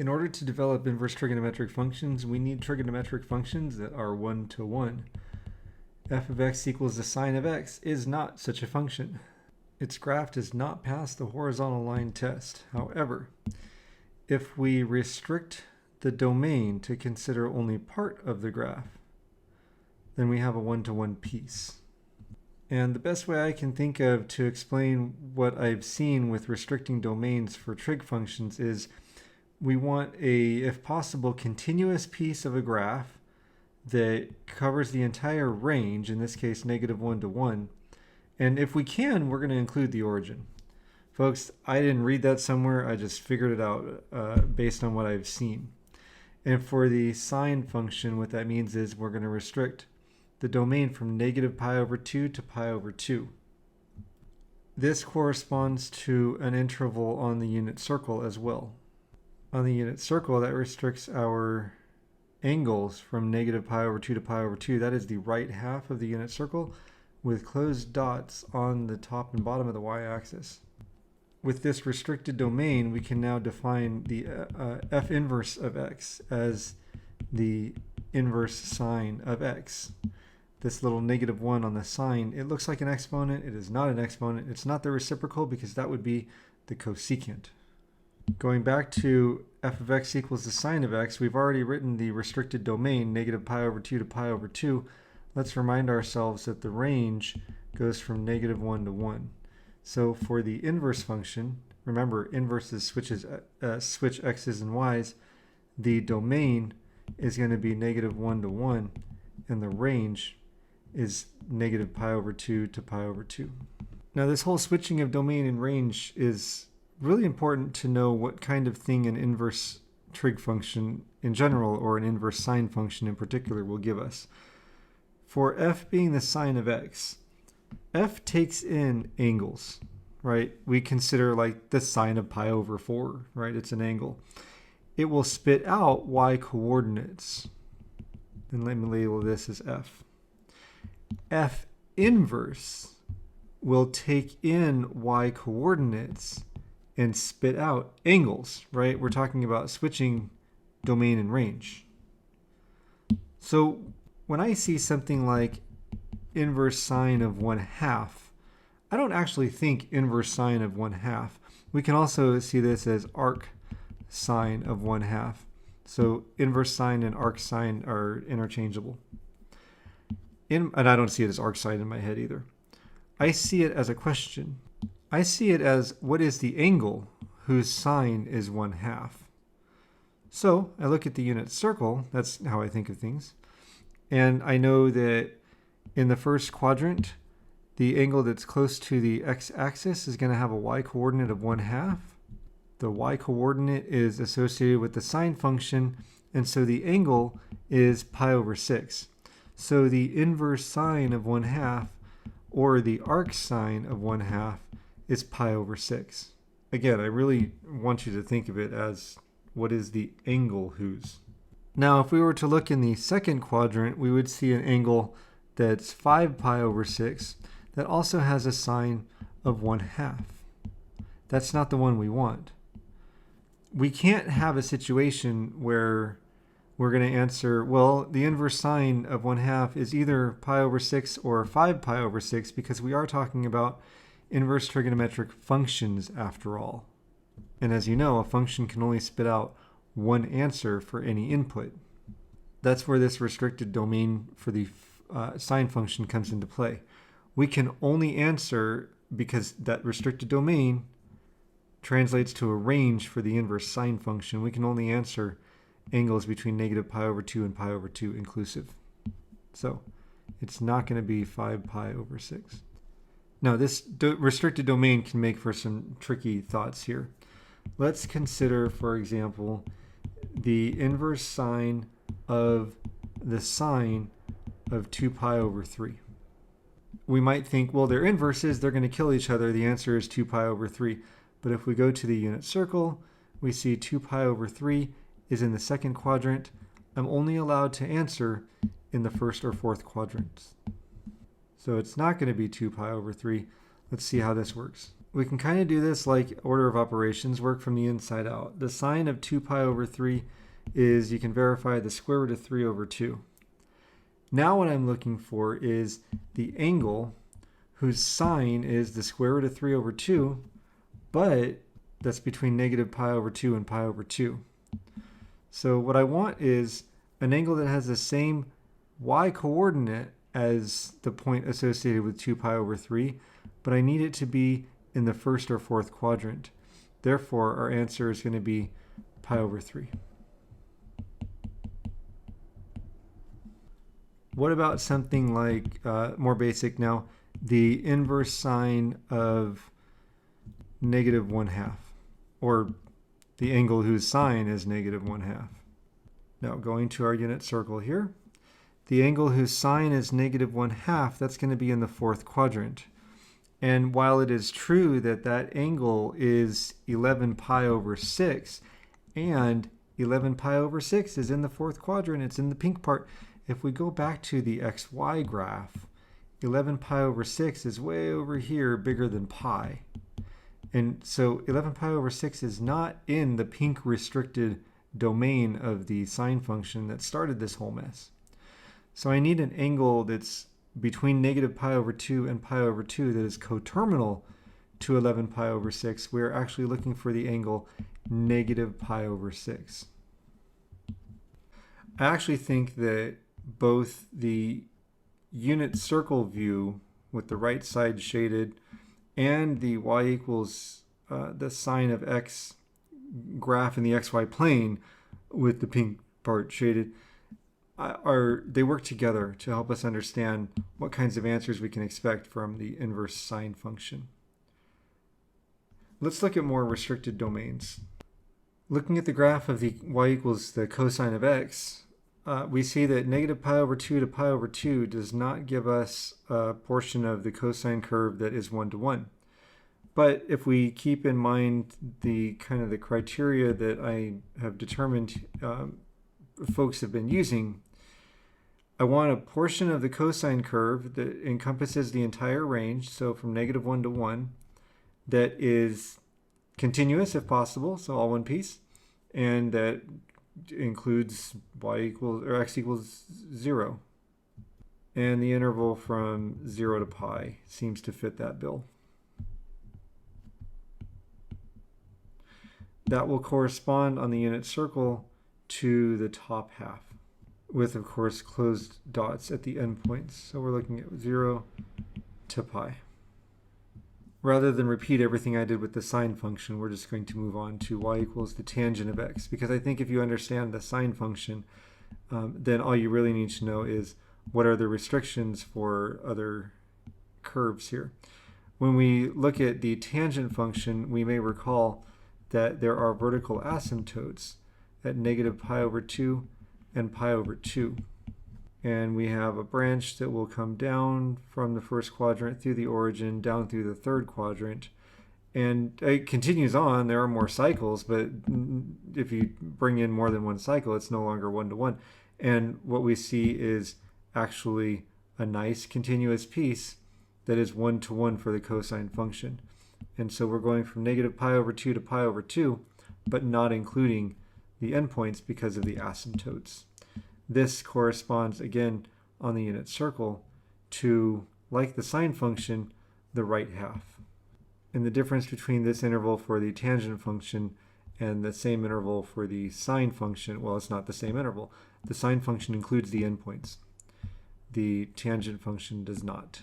In order to develop inverse trigonometric functions, we need trigonometric functions that are one-to-one. F of x equals the sine of x is not such a function. Its graph does not pass the horizontal line test. However, if we restrict the domain to consider only part of the graph, then we have a one-to-one piece. And the best way I can think of to explain what I've seen with restricting domains for trig functions is we want a, if possible, continuous piece of a graph that covers the entire range, in this case -1 to 1. And if we can, we're going to include the origin. Folks, I didn't read that somewhere. I just figured it out based on what I've seen. And for the sine function, what that means is we're going to restrict the domain from -π/2 to π/2. This corresponds to an interval on the unit circle as well. On the unit circle, that restricts our angles from -π/2 to π/2. That is the right half of the unit circle with closed dots on the top and bottom of the y-axis. With this restricted domain, we can now define the f inverse of x as the inverse sine of x. This little -1 on the sine, it looks like an exponent. It is not an exponent. It's not the reciprocal because that would be the cosecant. Going back to f of x equals the sine of x, we've already written the restricted domain, -π/2 to π/2. Let's remind ourselves that the range goes from -1 to 1. So for the inverse function, remember inverses switch x's and y's, the domain is going to be -1 to 1, and the range is -π/2 to π/2. Now this whole switching of domain and range is really important to know what kind of thing an inverse trig function in general or an inverse sine function in particular will give us. For f being the sine of x, f takes in angles, right? We consider like the sine of π/4, right? It's an angle. It will spit out y coordinates. And let me label this as f. F inverse will take in y coordinates and spit out angles, right? We're talking about switching domain and range. So when I see something like inverse sine of 1/2, I don't actually think inverse sine of 1/2. We can also see this as arc sine of 1/2. So inverse sine and arc sine are interchangeable. And I don't see it as arc sine in my head either. I see it as a question. I see it as what is the angle whose sine is 1/2. So I look at the unit circle, that's how I think of things, and I know that in the first quadrant, the angle that's close to the x-axis is going to have a y-coordinate of 1/2. The y-coordinate is associated with the sine function, and so the angle is π/6. So the inverse sine of 1/2, or the arc sine of 1/2, is π/6. Again, I really want you to think of it as what is the angle whose. Now, if we were to look in the second quadrant, we would see an angle that's 5π/6 that also has a sine of 1/2. That's not the one we want. We can't have a situation where we're going to answer, well, the inverse sine of 1/2 is either π/6 or 5π/6 because we are talking about inverse trigonometric functions after all. And as you know, a function can only spit out one answer for any input. That's where this restricted domain for the sine function comes into play. We can only answer, because that restricted domain translates to a range for the inverse sine function, we can only answer angles between -π/2 and π/2 inclusive. So it's not going to be 5π/6. Now this restricted domain can make for some tricky thoughts here. Let's consider, for example, the inverse sine of the sine of 2π/3. We might think, well, they're inverses, they're going to kill each other. The answer is 2π/3. But if we go to the unit circle, we see 2π/3 is in the second quadrant. I'm only allowed to answer in the first or fourth quadrants. So it's not going to be 2π/3. Let's see how this works. we can kind of do this like order of operations, work from the inside out. The sine of 2 pi over 3 is, you can verify, the square root of 3 over 2. Now what I'm looking for is the angle whose sine is the square root of 3 over 2, but that's between negative pi over 2 and pi over 2. So what I want is an angle that has the same y coordinate as the point associated with 2 pi over 3, but I need it to be in the first or fourth quadrant. Therefore, our answer is going to be pi over 3. What about something like, more basic now, the inverse sine of negative 1/2, or the angle whose sine is negative 1/2. Now going to our unit circle here, the angle whose sine is negative 1/2, that's going to be in the fourth quadrant. And while it is true that that angle is 11 pi over 6, and 11 pi over 6 is in the fourth quadrant, it's in the pink part, if we go back to the xy graph, 11 pi over 6 is way over here, bigger than pi. And so 11 pi over 6 is not in the pink restricted domain of the sine function that started this whole mess. So I need an angle that's between negative pi over 2 and pi over 2 that is coterminal to 11 pi over 6. We're actually looking for the angle negative pi over 6. I actually think that both the unit circle view with the right side shaded and the y equals the sine of x graph in the xy plane with the pink part shaded, they work together to help us understand what kinds of answers we can expect from the inverse sine function. Let's look at more restricted domains. Looking at the graph of the y equals the cosine of x, we see that negative pi over 2 to pi over 2 does not give us a portion of the cosine curve that is 1-to-1. But if we keep in mind the kind of the criteria that I have determined folks have been using, I want a portion of the cosine curve that encompasses the entire range, so from negative 1 to 1, that is continuous if possible, so all one piece, and that includes y equals or x equals 0. And the interval from 0 to pi seems to fit that bill. That will correspond on the unit circle to the top half, with of course closed dots at the endpoints. So we're looking at 0 to pi. Rather than repeat everything I did with the sine function, we're just going to move on to y equals the tangent of x, because I think if you understand the sine function, then all you really need to know is what are the restrictions for other curves here. When we look at the tangent function, we may recall that there are vertical asymptotes at negative pi over 2 and pi over 2. And we have a branch that will come down from the first quadrant through the origin, down through the third quadrant. And it continues on. There are more cycles, but if you bring in more than one cycle, it's no longer 1-to-1. And what we see is actually a nice continuous piece that is 1-to-1 for the cosine function. And so we're going from negative pi over 2 to pi over 2, but not including the endpoints because of the asymptotes. This corresponds, again, on the unit circle to, like the sine function, the right half. And the difference between this interval for the tangent function and the same interval for the sine function, well, it's not the same interval. The sine function includes the endpoints. The tangent function does not.